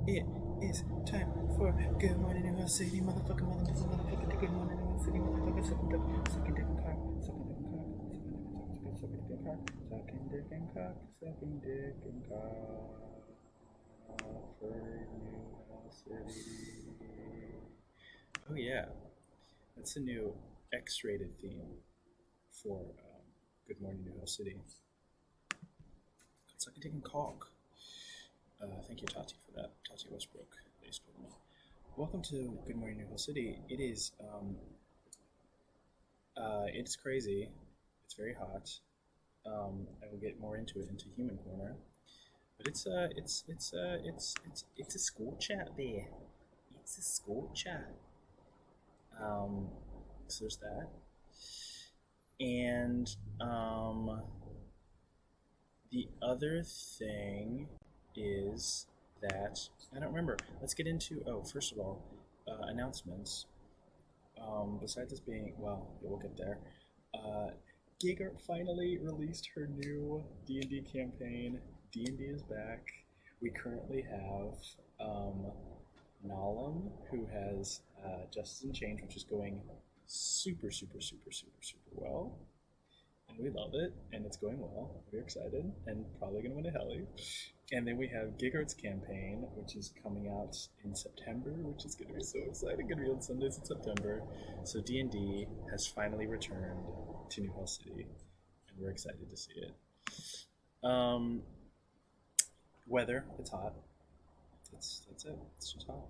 It is time for Good Morning New York City, motherfucker, Good Morning New York City, motherfucker, sucking dick and cock, sucking dick and cock, sucking dick and cock for New York City. Oh yeah, that's a new X-rated theme for Good Morning New York City. Sucking dick and cock. Thank you, Tati, for that. Tati Westbrook, based on me. Welcome to Good Morning New Hill City. It's crazy. It's very hot. I will get more into it into Human Corner, but it's a scorch out there. It's a scorch out. Um, so there's that, and the other thing is that I don't remember. Let's get into. Oh, first of all, announcements. Besides this being, well, yeah, we'll get there. Uh, Giga finally released her new D&D campaign. D&D is back. We currently have Nalam, who has Justice and Change, which is going super, super, super, super, super well. And we love it, and it's going well. We're excited, and probably going to win a heli. And then we have Gigart's campaign, which is coming out in September, which is going to be so exciting. Going to be on Sundays in September. So D&D has finally returned to New Hell City, and we're excited to see it. Um, Weather, it's hot. That's it. It's just hot.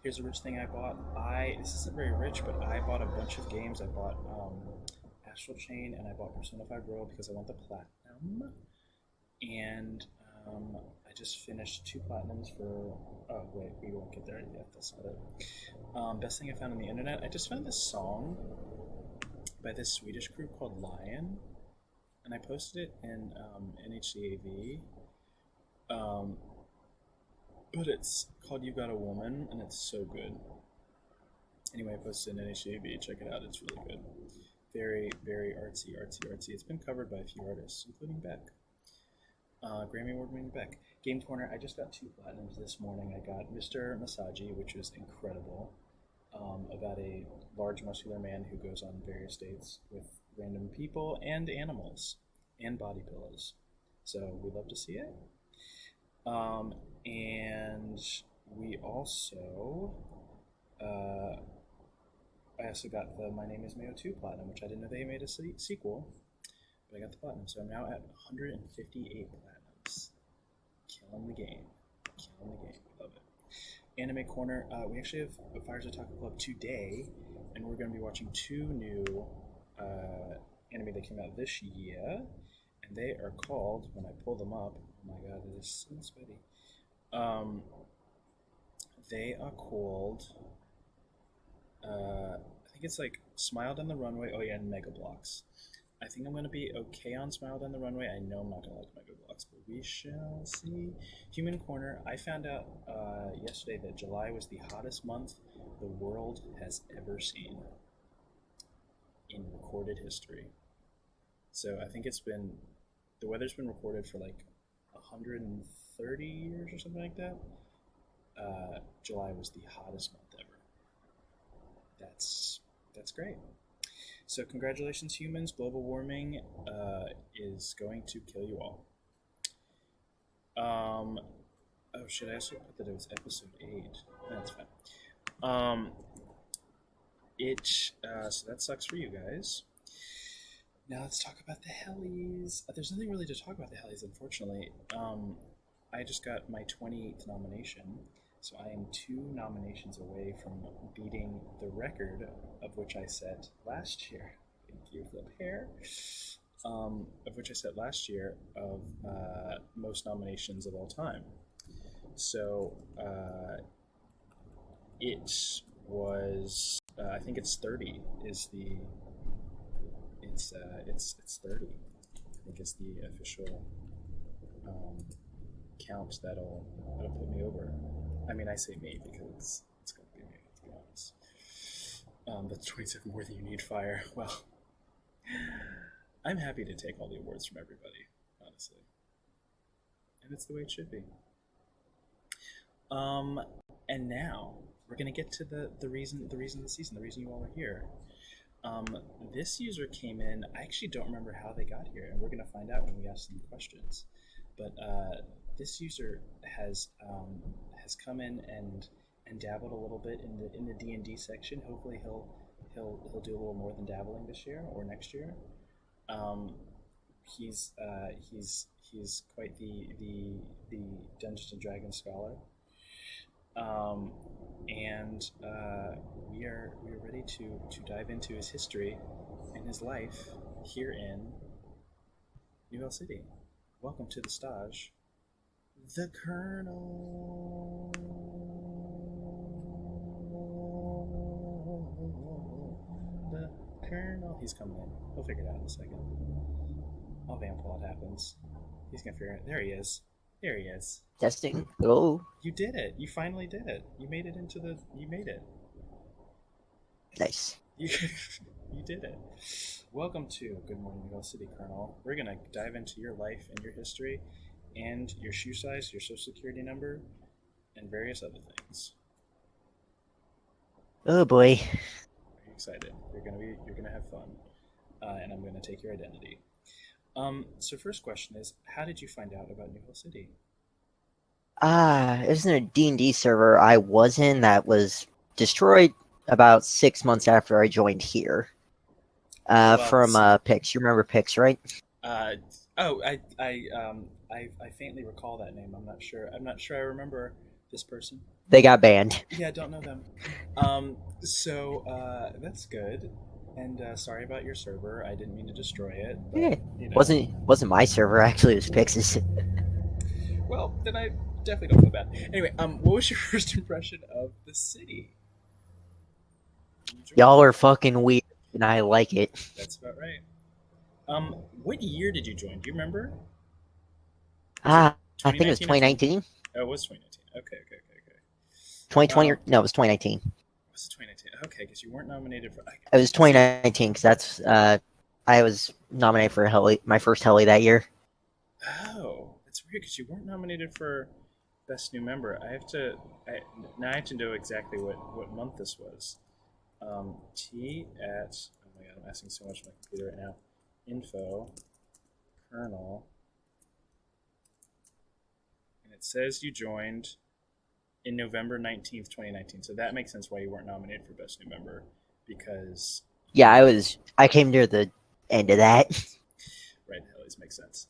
Here's a rich thing I bought. This isn't very rich, but I bought a bunch of games. I bought Astral Chain and I bought Persona 5 Royal because I want the platinum. And I just finished 2 platinums for. Oh wait, we won't get there yet. That's not it. Best thing I found on the internet. I just found this song by this Swedish group called Lion, and I posted it in NHCAV. But it's called "You Got a Woman," and it's so good. Anyway, I posted it in NHCAV. Check it out. It's really good. Very, very artsy, artsy, artsy. It's been covered by a few artists, including Beck. Grammy Award winning Beck. Game Corner, I just got 2 platinums this morning. I got Mr. Masaji, which was incredible, about a large muscular man who goes on various dates with random people and animals and body pillows. So we love to see it. And we also, I also got the My Name is Mayo 2 Platinum, which I didn't know they made a sequel, but I got the Platinum. So I'm now at 158 Platinums. Killing the game. Killing the game. Love it. Anime Corner, we actually have a Fires of Taco Club today, and we're going to be watching 2 new anime that came out this year, and they are called, when I pull them up, oh my god, it is so sweaty. They are called, I think it's like Smile Down the Runway, oh yeah, and Mega Blocks. I think I'm going to be okay on Smile Down the Runway. I know I'm not going to like Mega Blocks, but we shall see. Human Corner, I found out yesterday that July was the hottest month the world has ever seen in recorded history. So I think the weather's been recorded for like 130 years or something like that. July was the hottest month ever. That's great. So congratulations, humans. Global warming is going to kill you all. Oh shit! I also put that it was episode 8. That's fine. So that sucks for you guys. Now let's talk about the helis. There's nothing really to talk about the helis, unfortunately. I just got my 28th nomination, so I am 2 nominations away from beating the record of which I set last year. Thank you, Flip Hair. Of which I set last year of most nominations of all time. So it was, I think it's 30 is the, it's 30. I think it's the official count that'll put me over. I mean, I say me because it's going to be me, to be honest. That's 27 more than you need, Fire. Well, I'm happy to take all the awards from everybody, honestly. And it's the way it should be. Um, and now we're gonna get to the reason of the season, the reason you all are here. Um, this user came in. I actually don't remember how they got here, and we're gonna find out when we ask them questions. But this user has come in and dabbled a little bit in the D&D section. Hopefully he'll do a little more than dabbling this year or next year. Um, he's quite the Dungeons and Dragons scholar, um, and we are ready to dive into his history and his life here in New Hill City. Welcome to the stage, the Colonel. The Colonel. He's coming in. We'll figure it out in a second. I'll vamp while it happens. He's gonna figure it. There he is. There he is. Testing. Oh, You did it. You finally did it. You made it into the. You made it. nice. You, you did it. Welcome to Good Morning New York City, Colonel. We're gonna dive into your life and your history, and your shoe size, your social security number, and various other things. Oh boy. Are you excited? You're gonna have fun, and I'm gonna take your identity. So first question is, how did you find out about New Hill City? Isn't a D&D server I was in that was destroyed about 6 months after I joined here. From Pix. You remember Pix, right? Uh, oh, I faintly recall that name. I'm not sure. I remember this person. They got banned. Yeah, I don't know them. So that's good. And sorry about your server. I didn't mean to destroy it. But, Yeah. you know. Wasn't my server actually? It was Pix's. Well, then I definitely don't feel bad. Anyway, what was your first impression of the city? Y'all are fucking weird, and I like it. That's about right. What year did you join? Do you remember? I think it was 2019. Oh, it was 2019. Okay. 2020 no, it was 2019. Was it 2019? Okay, because you weren't nominated for. It was 2019 because that's I was nominated for my first Heli that year. Oh, that's weird because you weren't nominated for best new member. Now I have to know exactly what month this was. T at oh my god, I'm asking so much of my computer right now. Info, Colonel, and it says you joined in November 19th, 2019. So that makes sense why you weren't nominated for best new member because yeah, I came near the end of that. Right, that always makes sense.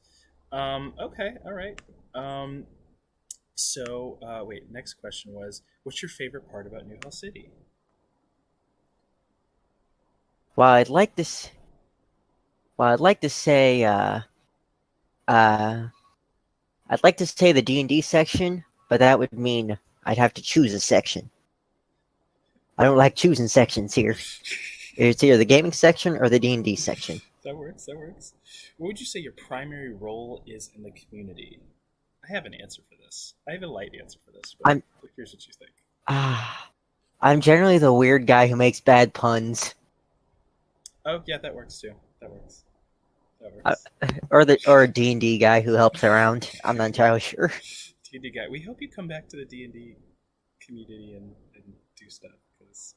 Okay, all right. So wait, next question was, what's your favorite part about New Hill City? Well, I'd like to say I'd like to say the D&D section, but that would mean I'd have to choose a section. I don't like choosing sections here. It's either the gaming section or the D&D section. That works. What would you say your primary role is in the community? I have an answer for this. I have a light answer for this, but here's what you think. I'm generally the weird guy who makes bad puns. Oh, yeah, that works too. That works. Or a D&D guy who helps around. I'm not entirely sure. D&D guy. We hope you come back to the D&D community and do stuff. Cause...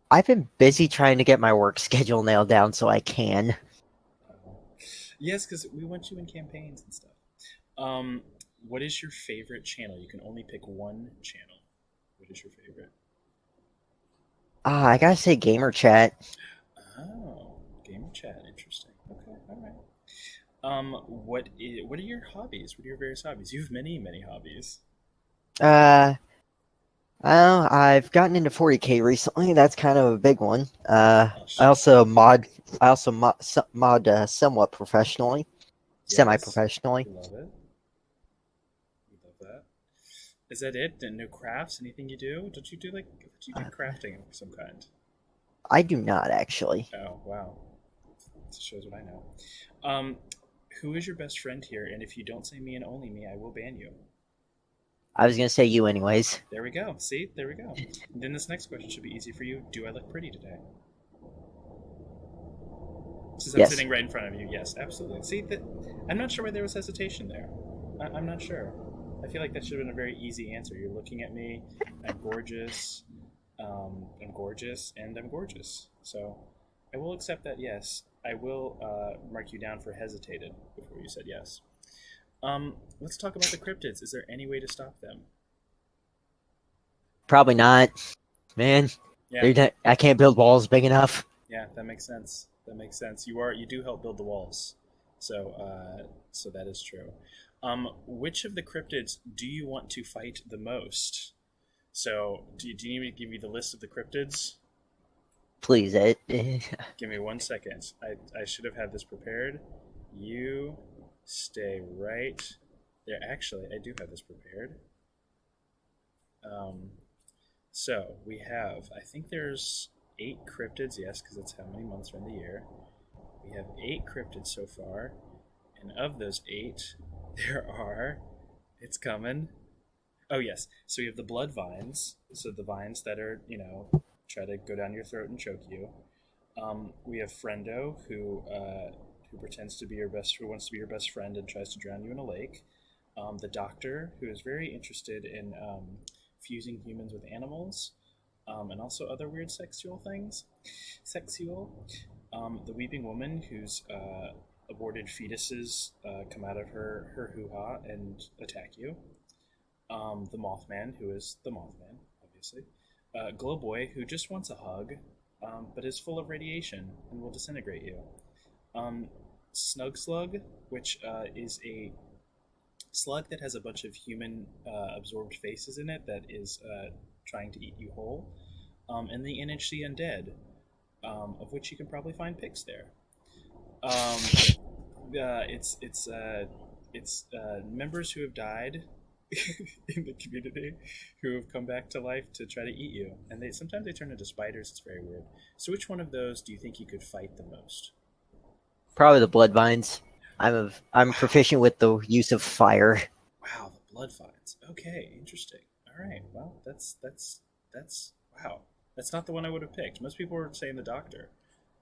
I've been busy trying to get my work schedule nailed down so I can. Yes, because we want you in campaigns and stuff. What is your favorite channel? You can only pick one channel. What is your favorite? I gotta say Gamer Chat. Oh, Gamer Chat. Interesting. Okay, all right. What are your hobbies? What are your various hobbies? You have many hobbies. I've gotten into 40K recently. That's kind of a big one. I also mod somewhat professionally, yes. Semi-professionally. We love it. We love that. Is that it? And no crafts? Anything you do? Don't you do crafting of some kind? I do not actually. Oh wow, this shows what I know. Who is your best friend here? And if you don't say me and only me, I will ban you. I was gonna say you anyways. There we go. See, there we go. And then this next question should be easy for you. Do I look pretty today? Since I'm sitting right in front of you, yes, absolutely. See, I'm not sure why there was hesitation there. I'm not sure. I feel like that should have been a very easy answer. You're looking at me. I'm gorgeous. I'm gorgeous, and I'm gorgeous. So I will accept that. Yes, I will mark you down for hesitated before you said yes. Let's talk about the cryptids. Is there any way to stop them? Probably not, man. Yeah, I can't build walls big enough. yeah, that makes sense. That makes sense. You do help build the walls, so that is true. Which of the cryptids do you want to fight the most? So, do you need me to give you the list of the cryptids? Please, Ed. Give me 1 second. I should have had this prepared. You stay right there. Actually, I do have this prepared. So we have, I think there's 8 cryptids, yes, because that's how many months are in the year. We have 8 cryptids so far, and of those 8, there are, it's coming. Oh, yes. So we have the blood vines, so the vines that are, try to go down your throat and choke you. We have Friendo, who pretends to be who wants to be your best friend and tries to drown you in a lake. The Doctor, who is very interested in fusing humans with animals, and also other weird sexual things. The Weeping Woman, whose aborted fetuses come out of her hoo-ha and attack you. The Mothman, who is the Mothman, obviously. Glowboy, who just wants a hug, but is full of radiation and will disintegrate you. Snug Slug, which is a slug that has a bunch of human absorbed faces in it that is trying to eat you whole. And the NHC Undead, of which you can probably find pics there. It's members who have died in the community who have come back to life to try to eat you, and sometimes they turn into spiders. It's very weird. So, which one of those do you think you could fight the most? Probably the blood vines. I'm proficient with the use of fire. Wow, the blood vines. Okay, interesting. All right, well, that's wow. That's not the one I would have picked. Most people were saying the Doctor,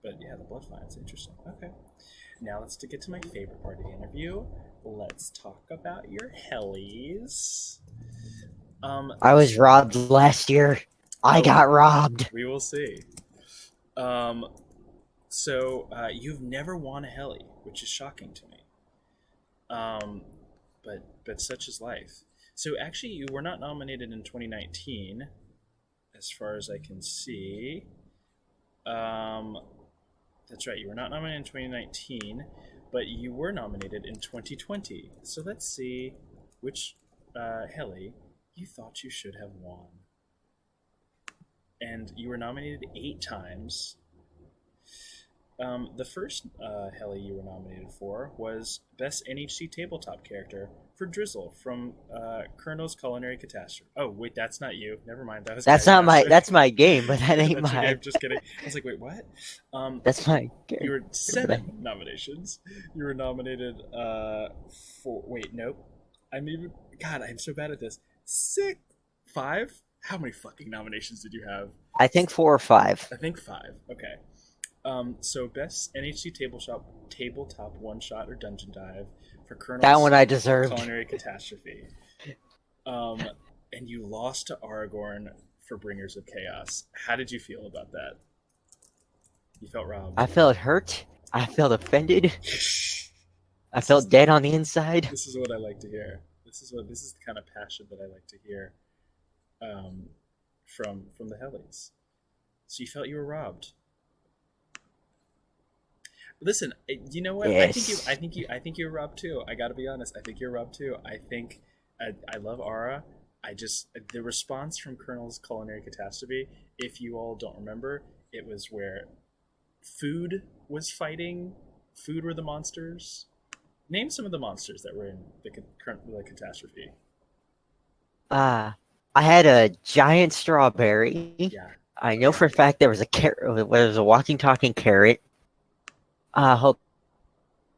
but yeah, the blood vines. Interesting. Okay. Now let's get to my favorite part of the interview. Let's talk about your helis. I was robbed last year. I got robbed. We will see. So you've never won a heli, which is shocking to me. But such is life. So actually, you were not nominated in 2019, as far as I can see. That's right, you were not nominated in 2019, but you were nominated in 2020. So let's see which heli you thought you should have won. And you were nominated 8 times. The first heli you were nominated for was Best NHC Tabletop Character for Drizzle from Colonel's Culinary Catastrophe. Oh, wait, that's not you. Never mind. That's not my. That's my game, but that ain't that's mine. your game. Just kidding. I was like, wait, what? That's my game. You were 7 nominations. You were nominated for. Wait, nope. God, I'm so bad at this. 5? How many fucking nominations did you have? I think 4 or 5. I think 5. Okay. So best NHC tabletop one shot or dungeon dive for Colonel's That one I deserved. Culinary Catastrophe. And you lost to Aragorn for Bringers of Chaos. How did you feel about that? You felt robbed. I felt hurt. I felt offended. I felt dead on the inside. This is what I like to hear. This is the kind of passion that I like to hear from the Hellies. So you felt you were robbed. Listen, you know what? Yes. I think you're robbed too. I gotta be honest. I think you're robbed too. I think I love Ara. The response from Colonel's Culinary Catastrophe, if you all don't remember, it was where food was fighting. Food were the monsters. Name some of the monsters that were in the catastrophe. I had a giant strawberry. Yeah. I know for a fact there was a carrot. There was a walking, talking carrot. Hold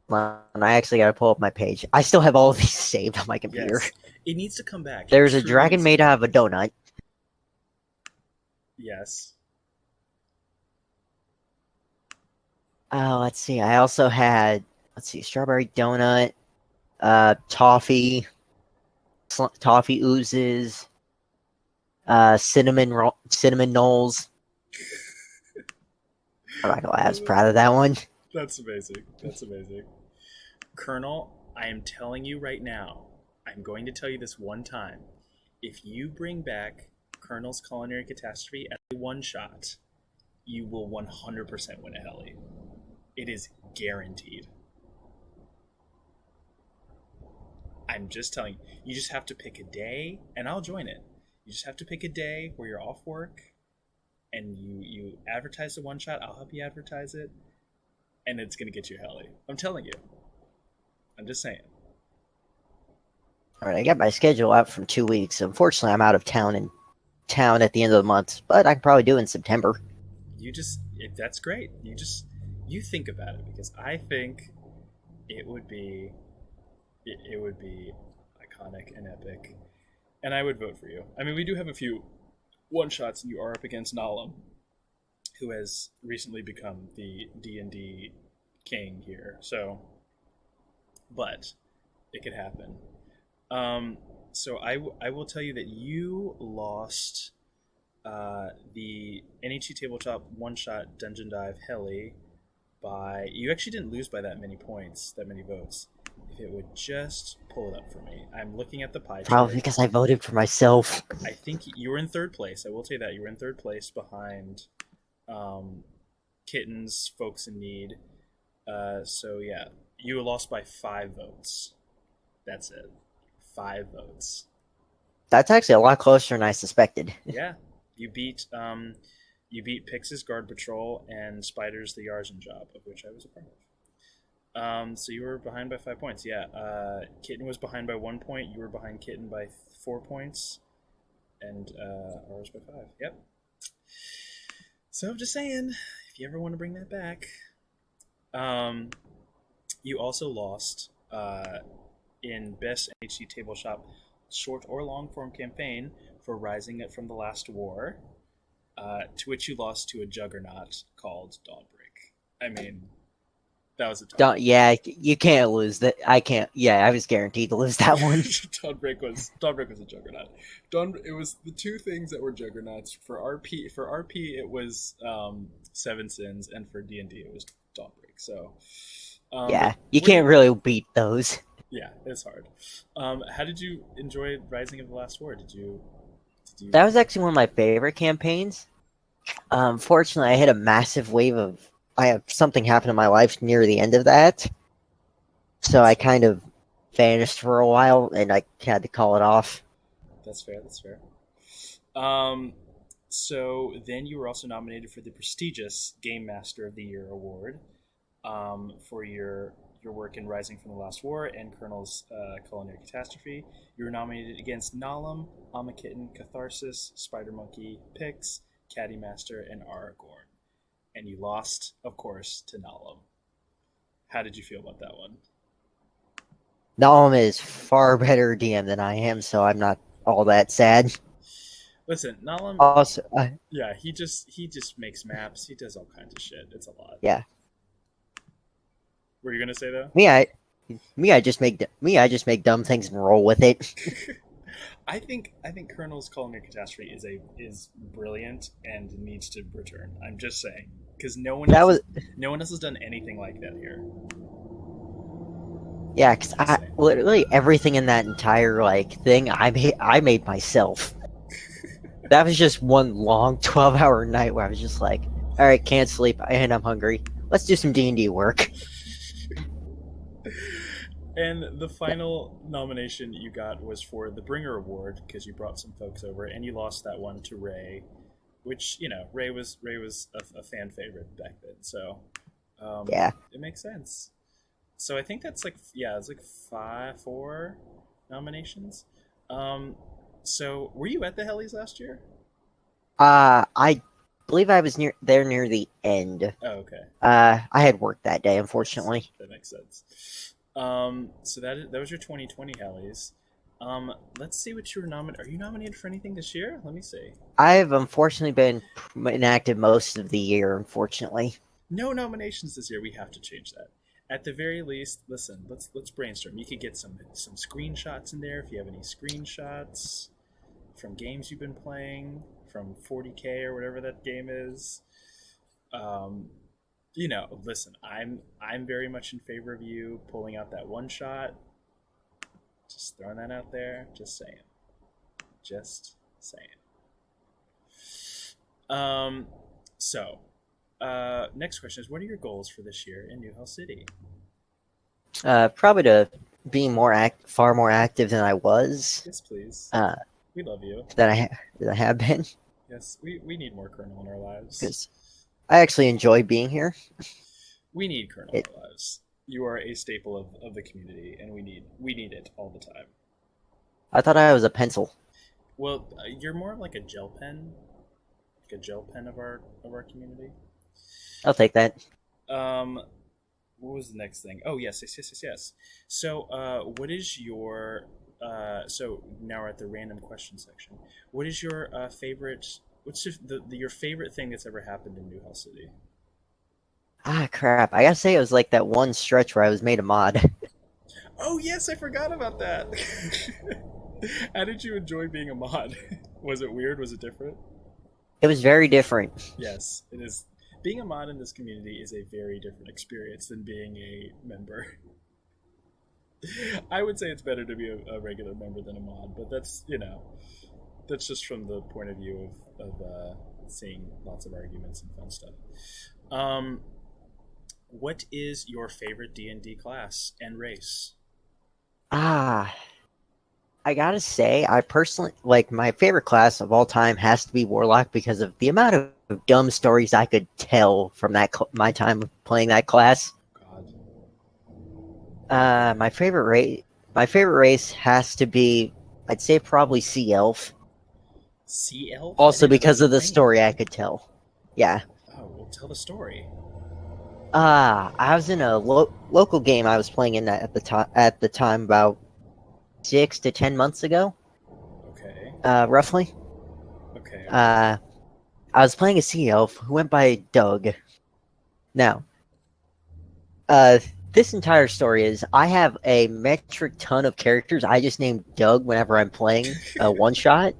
on. I actually gotta pull up my page. I still have all of these saved on my computer. Yes. It needs to come back. There's a dragon made out of a donut. Yes. Let's see. I also had, strawberry donut, toffee, toffee oozes, cinnamon rolls. I'm not gonna lie, I was proud of that one. That's amazing. That's amazing. Colonel, I am telling you right now, I'm going to tell you this one time. If you bring back Colonel's Culinary Catastrophe as a one shot, you will 100% win a heli. It is guaranteed. I'm just telling you, you just have to pick a day, and I'll join it. You just have to pick a day where you're off work, and you advertise the one shot. I'll help you advertise it, and it's gonna get you a heli. I'm telling you. I'm just saying. All right, I got my schedule out from 2 weeks. Unfortunately, I'm out of town at the end of the month, but I can probably do it in September. That's great. You think about it, because I think it would be iconic and epic, and I would vote for you. I mean, we do have a few one shots, and you are up against Nalam, who has recently become the D&D king here. So, but it could happen. So I will tell you that you lost the NHC Tabletop one-shot Dungeon Dive Heli by... You actually didn't lose by that many points, that many votes. If it would just pull it up for me. I'm looking at the pie chart. Probably because I voted for myself. I think you were in third place. I will tell you that. You were in third place behind Kittens, Folks in Need. So, yeah. You lost by 5 votes. That's it. 5 votes. That's actually a lot closer than I suspected. Yeah. You beat Pix's Guard Patrol and Spider's The Yarzen Job, of which I was a part of. So you were behind by 5 points. Yeah. Kitten was behind by 1 point. You were behind Kitten by 4 points. And ours by 5. Yep. So I'm just saying, if you ever want to bring that back. You also lost in Best NHC Tabletop Short or Long Form Campaign for Rising Up from the Last War, to which you lost to a juggernaut called Dawnbreak. I mean, that was a tough Yeah, you can't lose that. I can't. Yeah, I was guaranteed to lose that one. Dawnbreak was a juggernaut. It was the two things that were juggernauts. For RP, it was Seven Sins, and for D&D it was Dawnbreak. So yeah, you can't really beat those. Yeah, it's hard. How did you enjoy Rising of the Last War? Did you... That was actually one of my favorite campaigns. Fortunately, I had a massive wave of... I have something happen in my life near the end of that. So I kind of vanished for a while, and I had to call it off. That's fair. So then you were also nominated for the prestigious Game Master of the Year award for your work in Rising from the Last War and Colonel's Culinary Catastrophe. You were nominated against Nalam, Amakitten, Catharsis, Spider Monkey, Pix, Caddy Master, and Aragorn. And you lost, of course, to Nalam. How did you feel about that one? Nalam is far better DM than I am, so I'm not all that sad. Listen, Nalam... Also, yeah, he just makes maps. He does all kinds of shit. It's a lot. Yeah. Were you gonna say though? I just make dumb things and roll with it. I think Colonel's Culinary Catastrophe is brilliant and needs to return. I'm just saying, because no one else has done anything like that here. Yeah, because literally everything in that entire thing I made myself. That was just one long 12-hour night where I was just like, all right, can't sleep and I'm hungry. Let's do some D&D work. And the final nomination you got was for the Bringer Award, because you brought some folks over, and you lost that one to Ray, which, Ray was a fan favorite back then, so yeah, it makes sense. So I think that's it's 4 nominations. So were you at the Hellies last year? I believe I was near the end. Oh, okay. I had work that day, unfortunately. That makes sense. So that was your 2020 Hellies. Let's see what you were nominated. Are you nominated for anything this year? Let me see. I've unfortunately been inactive most of the year, unfortunately. No nominations this year. We have to change that. At the very least, listen. Let's brainstorm. You could get some screenshots in there if you have any screenshots from games you've been playing, from 40K or whatever that game is. Um, listen. I'm very much in favor of you pulling out that one shot. Just throwing that out there. Just saying. Just saying. So, next question is, what are your goals for this year in New Hell City? Probably to be far more active than I was. Yes, please. Uh, We love you. that I have been, Yes, we need more Colonel in our lives. because I actually enjoy being here. We need Colonel in our lives. You are a staple of the community, and we need it all the time. I thought I was a pencil. Well, you're more of like a gel pen, of our community. I'll take that. What was the next thing? Oh, yes. So, what is your so now we're at the random question section. What is your favorite? What's your favorite thing that's ever happened in New Hell City? Ah, crap. I gotta say, it was like that one stretch where I was made a mod. Oh yes, I forgot about that. How did you enjoy being a mod? Was it weird? Was it different? It was very different. Yes, it is. Being a mod in this community is a very different experience than being a member. I would say it's better to be a regular member than a mod, but that's just from the point of view of seeing lots of arguments and fun stuff. What is your favorite D&D class and race? Ah, I gotta say, I personally like my favorite class of all time has to be Warlock because of the amount of dumb stories I could tell from my time playing that class. God. My favorite race has to be, I'd say, probably Sea Elf. Sea Elf? Also I didn't know because that of the was a thing. story I could tell. Yeah. Oh, well, tell the story. I was in a local game I was playing in at the time about 6 to 10 months ago, Okay. roughly. Okay. I was playing a sea elf who went by Doug. Now, this entire story is I have a metric ton of characters I just named Doug whenever I'm playing a one shot,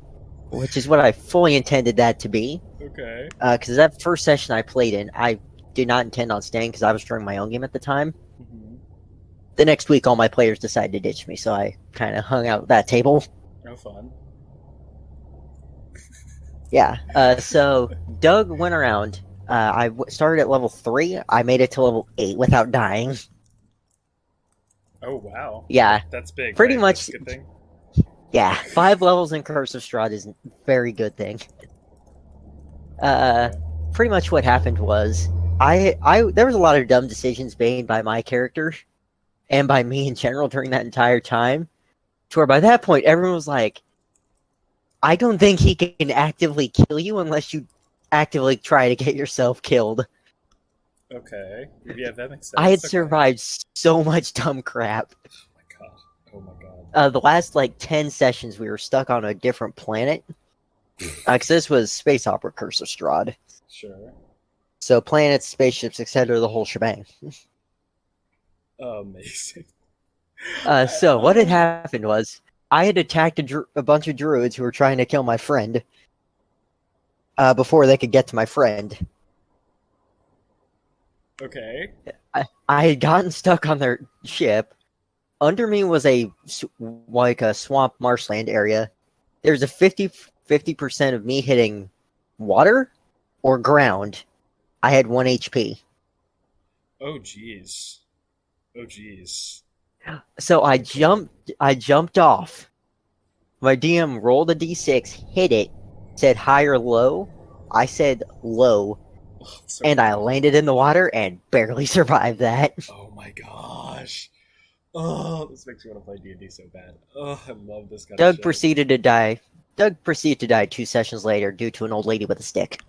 which is what I fully intended that to be. Okay. Because that first session I played in, I did not intend on staying because I was throwing my own game at the time. Mm-hmm. The next week, all my players decided to ditch me, so I kind of hung out at that table. No fun. Yeah. So Doug went around. Started at level 3. I made it to level 8 without dying. Oh wow. Yeah. That's big. Pretty right? much- That's a good thing. Yeah. 5 levels in Curse of Strahd is a very good thing. Pretty much what happened was there was a lot of dumb decisions made by my character and by me in general during that entire time, to where by that point everyone was like, I don't think he can actively kill you unless you actively try to get yourself killed. Okay. Yeah, that makes sense. I had Okay. survived so much dumb crap. Oh my god. Oh my god. The last 10 sessions we were stuck on a different planet. Because this was Space Opera Curse of Strahd. Sure. So planets, spaceships, etc., the whole shebang. Amazing. So what had happened was I had attacked a bunch of druids who were trying to kill my friend before they could get to my friend. Okay. I had gotten stuck on their ship. Under me was a swamp marshland area. There's a 50% of me hitting water or ground. I had 1 HP. Oh jeez. Oh jeez. So I jumped off. My DM rolled a d6, hit it, said high or low. I said low, Oh, so and I landed in the water and barely survived that. Oh my gosh. Oh, this makes me want to play D&D so bad. Oh, I love this kind of Doug shit. proceeded to die. Doug proceeded to die 2 sessions later due to an old lady with a stick.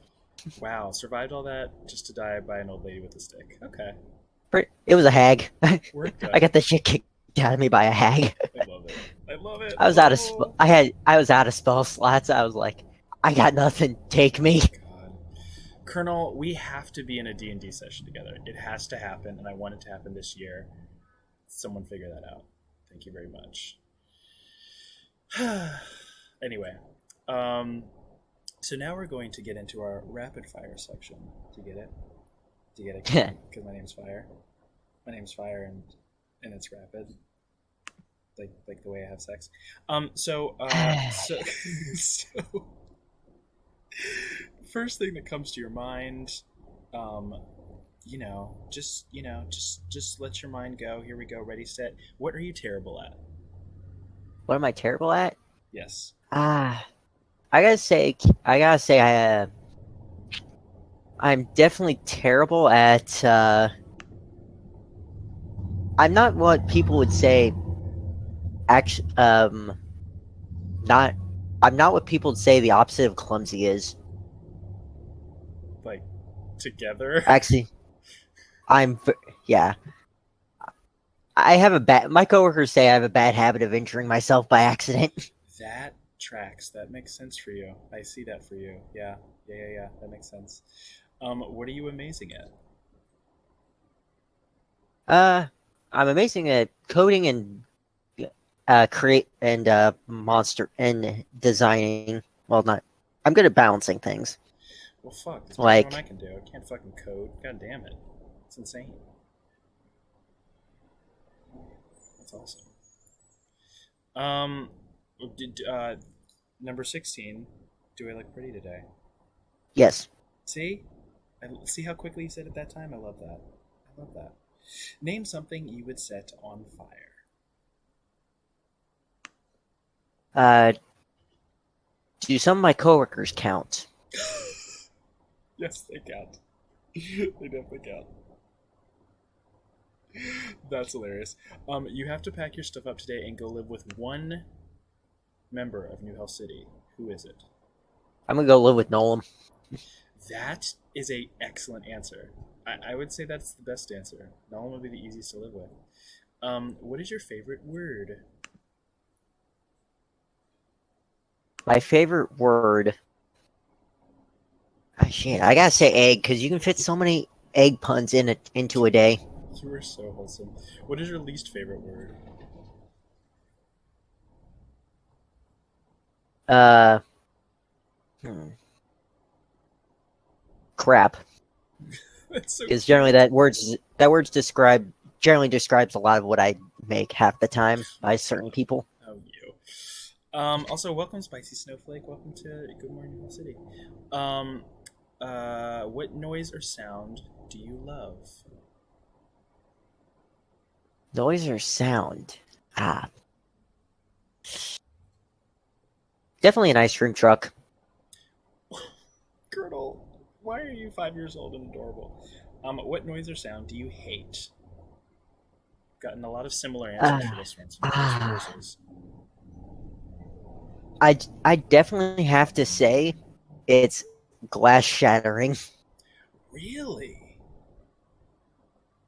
Wow, survived all that just to die by an old lady with a stick. Okay. It was a hag. Worked out. I got the shit kicked out of me by a hag. I love it. I love it. I was out of Oh, I was out of spell slots. I was like, I got nothing. Take me. God. Colonel, we have to be in a D&D session together. It has to happen, and I want it to happen this year. Someone figure that out. Thank you very much. Anyway, so now we're going to get into our rapid fire section. Do you get it? Do you get it? Because my name's Fire. My name's Fire, and it's rapid. Like the way I have sex. So first thing that comes to your mind, just let your mind go. Here we go. Ready, set. What are you terrible at? What am I terrible at? Yes. I gotta say, I'm definitely terrible at. I'm not what people would say. Actually, not. I'm not what people would say the opposite of clumsy is. Like, together. Actually, yeah. I have a bad. My coworkers say I have a bad habit of injuring myself by accident. That tracks. That makes sense for you. I see that for you. Yeah. That makes sense. What are you amazing at? I'm amazing at coding and create and monster and designing. Well, not. I'm good at balancing things. Well, fuck. That's like what I can do. I can't fucking code. God damn it. It's insane. That's awesome. Number 16. Do I look pretty today? Yes. See? See how quickly you said it that time? I love that. Name something you would set on fire. Do some of my coworkers count? Yes, they count. They definitely count. That's hilarious. You have to pack your stuff up today and go live with one member of New Hell City. Who is it? I'm gonna go live with Nolan. That is a excellent answer. I would say that's the best answer. Nolan would be the easiest to live with. What is your favorite word? My favorite word. Oh, shit, I gotta say egg because you can fit so many egg puns into a day. You are so wholesome. What is your least favorite word? Crap. So because generally that word's generally describes a lot of what I make half the time by certain people. Oh, you. Also, welcome, Spicy Snowflake. Welcome to Good Morning Hill City. What noise or sound do you love? Noise or sound? Definitely an ice cream truck. Girdle, why are you 5 years old and adorable? What noise or sound do you hate? Gotten a lot of similar answers for this one. So I definitely have to say it's glass shattering. Really?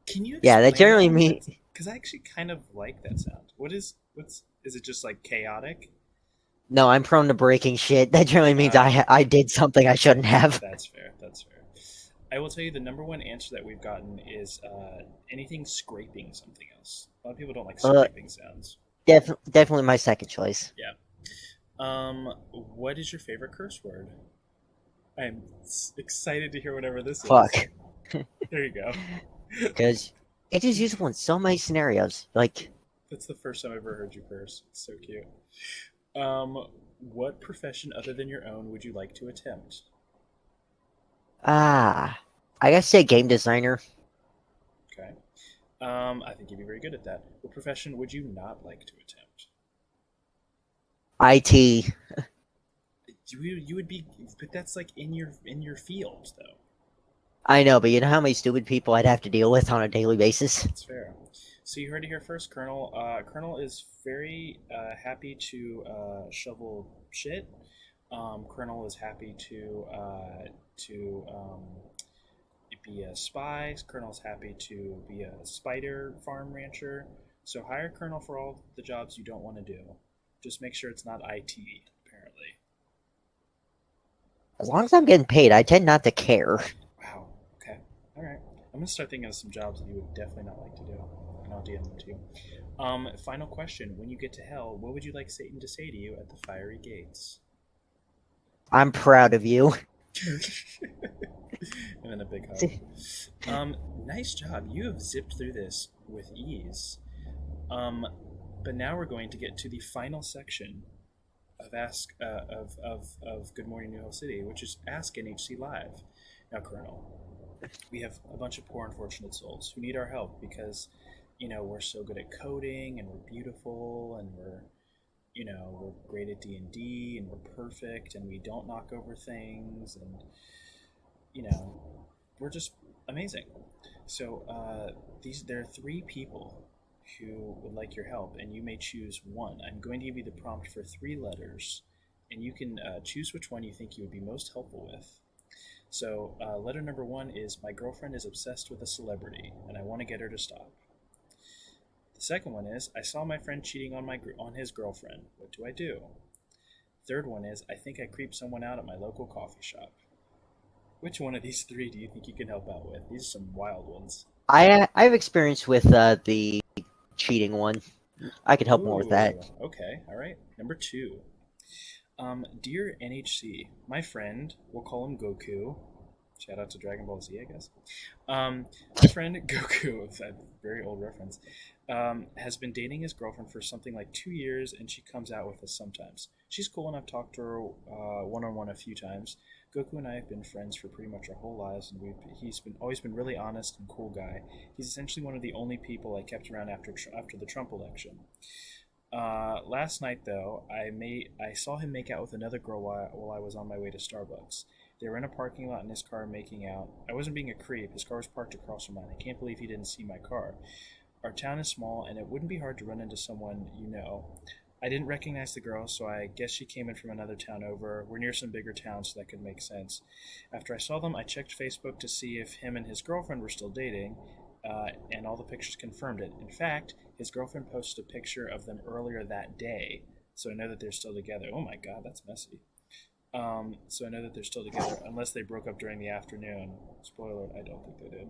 Can you Yeah, that generally means means because I actually kind of like that sound. What's is it just like chaotic? no, I'm prone to breaking shit. That generally means I did something I shouldn't have. That's fair. I will tell you the number one answer that we've gotten is anything scraping something else. A lot of people don't like scraping sounds. Definitely my second choice. Yeah. What is your favorite curse word? I'm excited to hear whatever this is. Fuck. There you go. Because it is useful in so many scenarios. Like, that's the first time I've ever heard you curse. It's so cute. What profession other than your own would you like to attempt? I gotta say game designer. Okay. I think you'd be very good at that. What profession would you not like to attempt? IT. You would be, but that's like in your field though. I know, but you know how many stupid people I'd have to deal with on a daily basis? That's fair. So you heard it here first, Colonel. Colonel is very happy to shovel shit. Colonel is happy to be a spy. Colonel's happy to be a spider farm rancher. So hire Colonel for all the jobs you don't want to do. Just make sure it's not IT, apparently. As long as I'm getting paid, I tend not to care. Wow. Okay. All right. I'm gonna start thinking of some jobs that you would definitely not like to do, and I'll DM them to you. Final question: when you get to hell, what would you like Satan to say to you at the fiery gates? I'm proud of you. And then a big hug. Nice job. You have zipped through this with ease. Um, but now we're going to get to the final section of Ask of Good Morning New York City, which is Ask NHC Live. Now, Colonel, we have a bunch of poor unfortunate souls who need our help because, we're so good at coding and we're beautiful and we're great at D&D and we're perfect and we don't knock over things and you know we're just amazing. So there are three people who would like your help, and you may choose one. I'm going to give you the prompt for three letters, and you can choose which one you think you would be most helpful with. So letter number one is my girlfriend is obsessed with a celebrity, and I want to get her to stop. The second one is I saw my friend cheating on his girlfriend. What do I do? Third one is I think I creeped someone out at my local coffee shop. Which one of these three do you think you can help out with? These are some wild ones. I've experience with the cheating one. I could help more with that. Ooh, okay, all right. Number two. Dear NHC, my friend, we'll call him Goku. Shout out to Dragon Ball Z, I guess. My friend Goku, a very old reference, has been dating his girlfriend for something like 2 years, and she comes out with us sometimes. She's cool, and I've talked to her one-on-one a few times. Goku and I have been friends for pretty much our whole lives, and he's always been really honest and cool guy. He's essentially one of the only people I kept around after the Trump election. Last night, though, I saw him make out with another girl while I was on my way to Starbucks. They were in a parking lot in his car making out. I wasn't being a creep. His car was parked across from mine. I can't believe he didn't see my car. Our town is small, and it wouldn't be hard to run into someone you know. I didn't recognize the girl, so I guess she came in from another town over. We're near some bigger towns, so that could make sense. After I saw them, I checked Facebook to see if him and his girlfriend were still dating, and all the pictures confirmed it. In fact, his girlfriend posted a picture of them earlier that day, so I know that they're still together. Oh my god, that's messy. So I know that they're still together, unless they broke up during the afternoon. Spoiler, I don't think they did.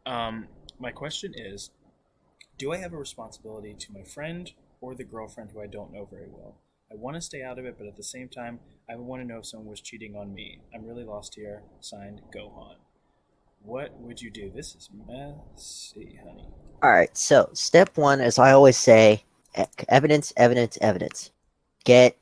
My question is, do I have a responsibility to my friend or the girlfriend who I don't know very well? I want to stay out of it, but at the same time, I want to know if someone was cheating on me. I'm really lost here. Signed, Gohan. What would you do? This is messy, honey. Alright, so step one, as I always say, evidence, evidence, evidence. Get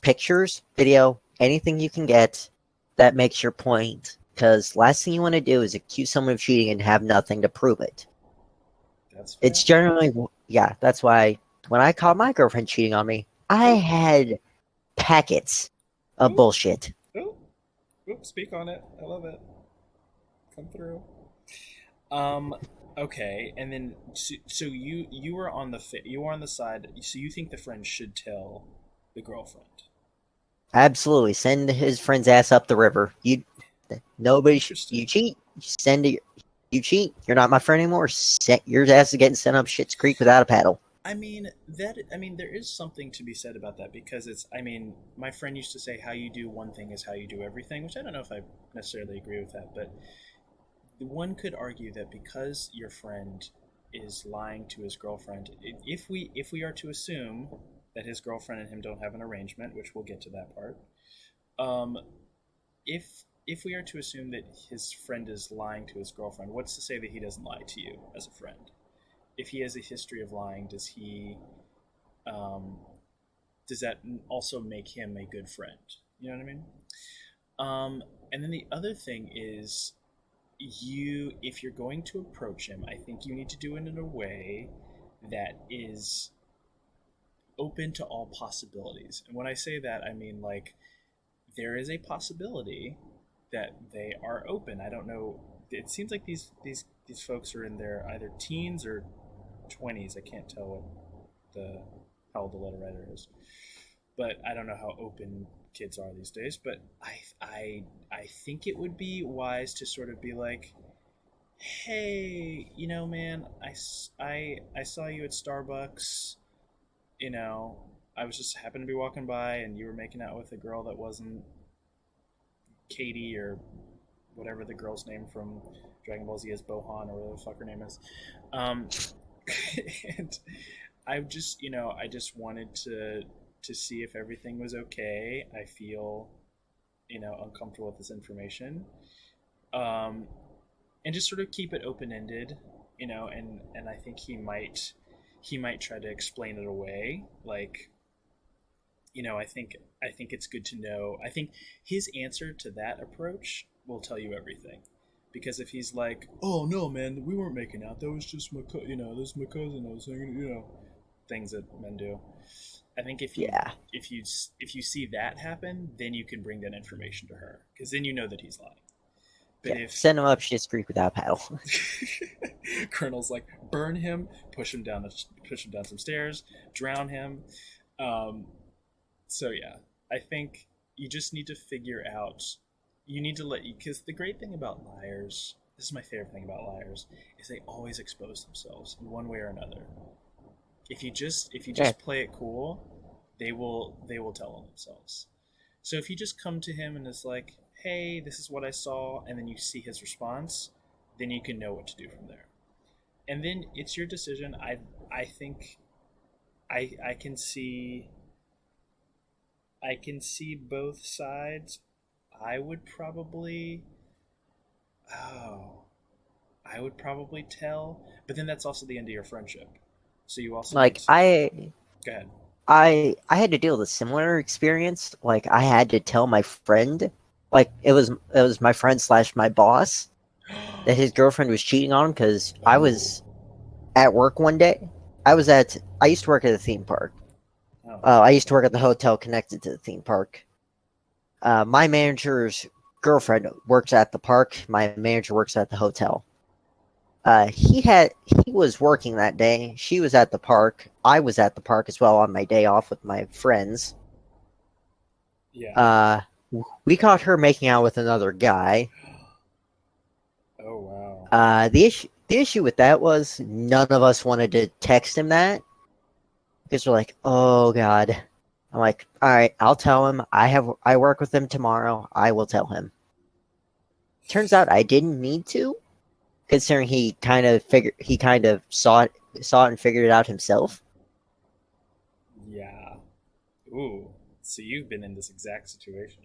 pictures, video, anything you can get that makes your point. Because last thing you want to do is accuse someone of cheating and have nothing to prove it. That's fair. It's generally, yeah, that's why when I caught my girlfriend cheating on me, I had packets of bullshit. Oh, speak on it. I love it. Come through. Okay, and then so you were on you were on the side. So you think the friend should tell the girlfriend? Absolutely, send his friend's ass up the river. Nobody, Interesting. you cheat, you cheat, you're not my friend anymore. Your ass is getting sent up shit's creek without a paddle. I mean there is something to be said about that because my friend used to say how you do one thing is how you do everything, which I don't know if I necessarily agree with that, but one could argue that because your friend is lying to his girlfriend, if we are to assume that his girlfriend and him don't have an arrangement, which we'll get to that part, um, if we are to assume that his friend is lying to his girlfriend, what's to say that he doesn't lie to you as a friend? If he has a history of lying, um, does that also make him a good friend? You know what I mean? And then the other thing is, if you're going to approach him, I think you need to do it in a way that is open to all possibilities. And when I say that, I mean like there is a possibility that they are open. I don't know. It seems like these folks are in their either teens or 20s. I can't tell how old the letter writer is, but I don't know how open kids are these days. But I think it would be wise to sort of be like, hey, man, I saw you at Starbucks. I was just happened to be walking by, and you were making out with a girl that wasn't Katie or whatever the girl's name from Dragon Ball Z is, Bohan or whatever the fuck her name is. Um, and I just, I just wanted to see if everything was okay. I feel, uncomfortable with this information, um, and just sort of keep it open ended, and I think he might try to explain it away, like, I think it's good to know. I think his answer to that approach will tell you everything. Because if he's like, "Oh no, man, we weren't making out. That was just this is my cousin. I was saying, things that men do." I think Yeah. if you see that happen, then you can bring that information to her, because then you know that he's lying. But Yeah. if Send him up shit's creek without a paddle. Colonel's like, burn him, push him down some stairs, drown him. Um, so yeah, I think you just need to figure out. You need to because the great thing about liars, this is my favorite thing about liars, is they always expose themselves in one way or another. If you just Yeah. play it cool, they will tell on themselves. So if you just come to him and is like, "Hey, this is what I saw," and then you see his response, then you can know what to do from there. And then it's your decision. I think I can see both sides. I would probably oh I would probably tell, but then that's also the end of your friendship. So you also need Like to I go ahead. I had to deal with a similar experience. Like I had to tell my friend, like it was my friend slash my boss, that his girlfriend was cheating on him because I Oh, was at work one day. I used to work at a theme park. oh, I used to work at the hotel connected to the theme park. My manager's girlfriend works at the park. My manager works at the hotel. He was working that day. She was at the park. I was at the park as well on my day off with my friends. yeah. Uh, we caught her making out with another guy. Oh wow. The issue with that was none of us wanted to text him that because we're like, oh god. I'm like, all right, I'll tell him. I work with him tomorrow. I will tell him. Turns out I didn't need to, considering he kind of saw it and figured it out himself. Yeah. Ooh. So you've been in this exact situation.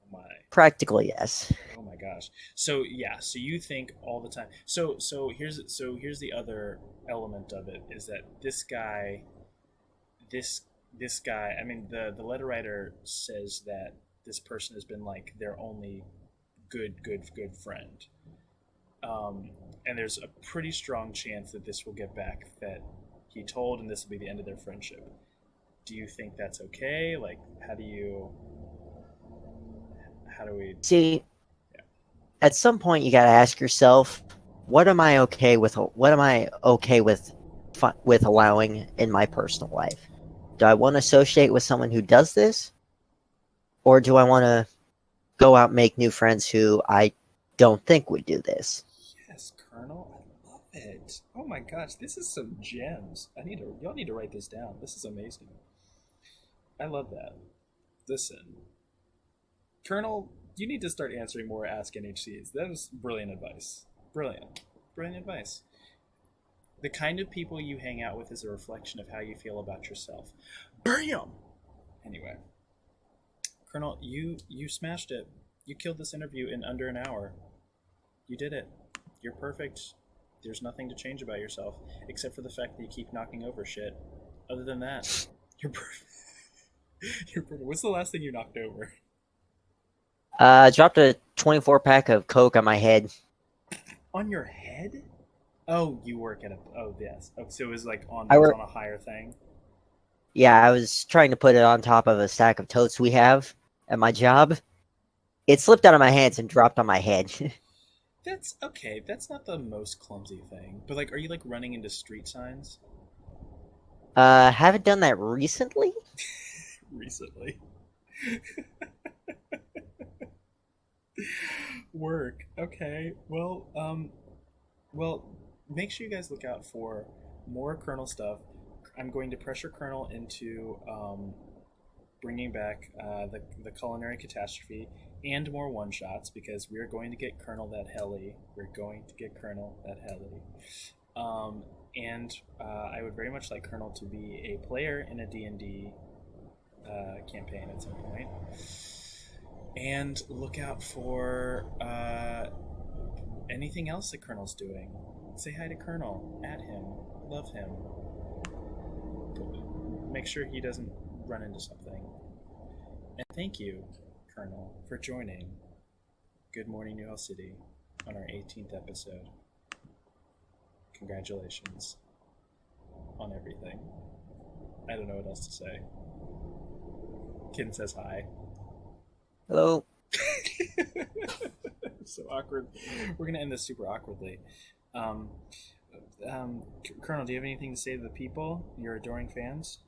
Oh my. Practically, yes. Oh my gosh. So yeah, so you think all the time. So here's the other element of it, is that this this guy, I mean, the letter writer says that this person has been like their only good friend. And there's a pretty strong chance that this will get back, that he told, and this will be the end of their friendship. Do you think that's okay? Like, how do we? See, Yeah. at some point you got to ask yourself, what am I okay with? What am I okay with allowing in my personal life? Do I want to associate with someone who does this, or do I want to go out and make new friends who I don't think would do this? Yes, Colonel, I love it. Oh my gosh, this is some gems. Y'all need to write this down. This is amazing. I love that. Listen, Colonel, you need to start answering more Ask NHCs. That was brilliant advice. Brilliant. Brilliant advice. The kind of people you hang out with is a reflection of how you feel about yourself. Bam! Anyway, Colonel, you smashed it. You killed this interview in under an hour. You did it. You're perfect. There's nothing to change about yourself, except for the fact that you keep knocking over shit. Other than that, you're perfect. You're perfect. What's the last thing you knocked over? I dropped a 24 pack of Coke on my head. On your head? Oh, you work at a. Oh, yes. Oh, so it was like I it was work. on a higher thing. Yeah, I was trying to put it on top of a stack of totes we have at my job. It slipped out of my hands and dropped on my head. That's okay. That's not the most clumsy thing. But like, are you like running into street signs Haven't done that recently. recently? Work. Okay. Well, make sure you guys look out for more Colonel stuff. I'm going to pressure Colonel into bringing back the culinary catastrophe. and more one shots because we're going to get Colonel that heli. We're going to get Colonel that heli. And I would very much like Colonel to be a player in a D&D campaign at some point. And look out for anything else that Colonel's doing. Say hi to Colonel, at him, love him. Make sure he doesn't run into something. And thank you, Colonel, for joining Good Morning New Hell City on our 18th episode. Congratulations on everything. I don't know what else to say. Kin says hi. Hello. So awkward. We're gonna end this super awkwardly. Colonel, do you have anything to say to the people, your adoring fans?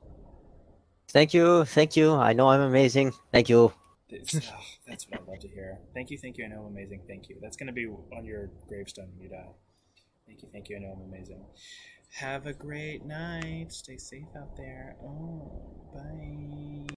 Thank you. Thank you. I know I'm amazing. Thank you. That's what I love to hear. Thank you. I know I'm amazing. Thank you. That's gonna be on your gravestone when you die. Thank you. I know I'm amazing. Have a great night. Stay safe out there. Oh, bye.